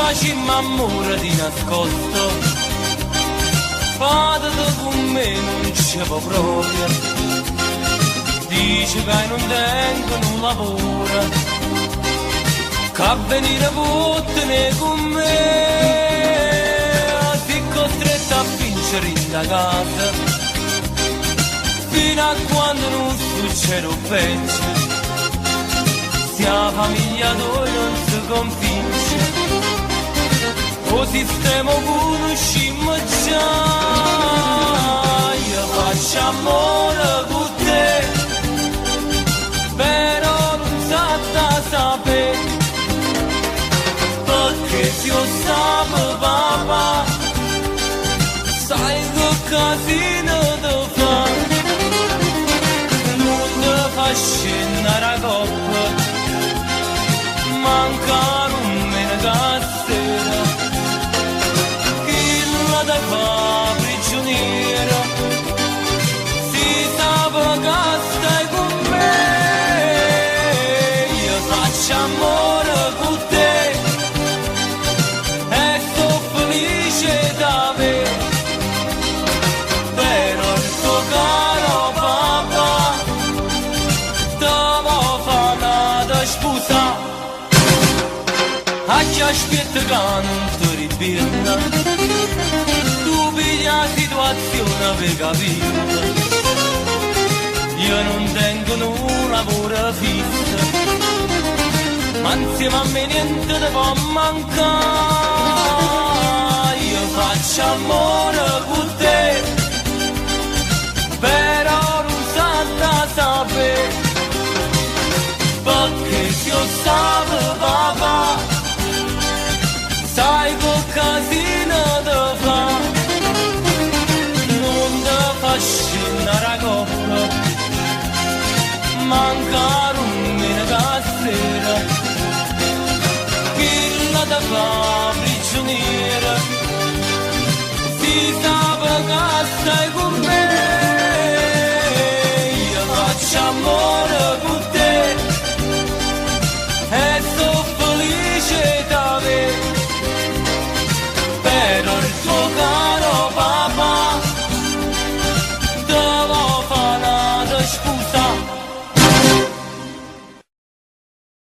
facciamo amore di nascosto, fate con me non ci può proprio, dice che non tengo non lavora, che venire puttane con me, si costretto a vincere in da casa, fino a quando non succede un peggio. La famiglia noi non si convince, o sistema conosciamo già, io faccio amore con te, però non sa da sapere, perché se io sapevo papà, sai che casino da fare, non ti fa scendere a coppa, mancare un menegassera che la da fa prigioniera, si sa che stai con me, io faccio amore con te e sto felice d'avere, però il tuo caro papà devo fare da sposa. A chi aspetta che non ti ritorna, tu pigli la situazione per capirla, io non tengo un lavoro fisso, ma insieme a me niente ti può mancare, io faccio amore con te, però non sa da sapere, perché se io sapevo papà, sai che casino da fa, non da fa scendere a coppa, mancare un menegassera, che la da fa prigioniera, si sa che stai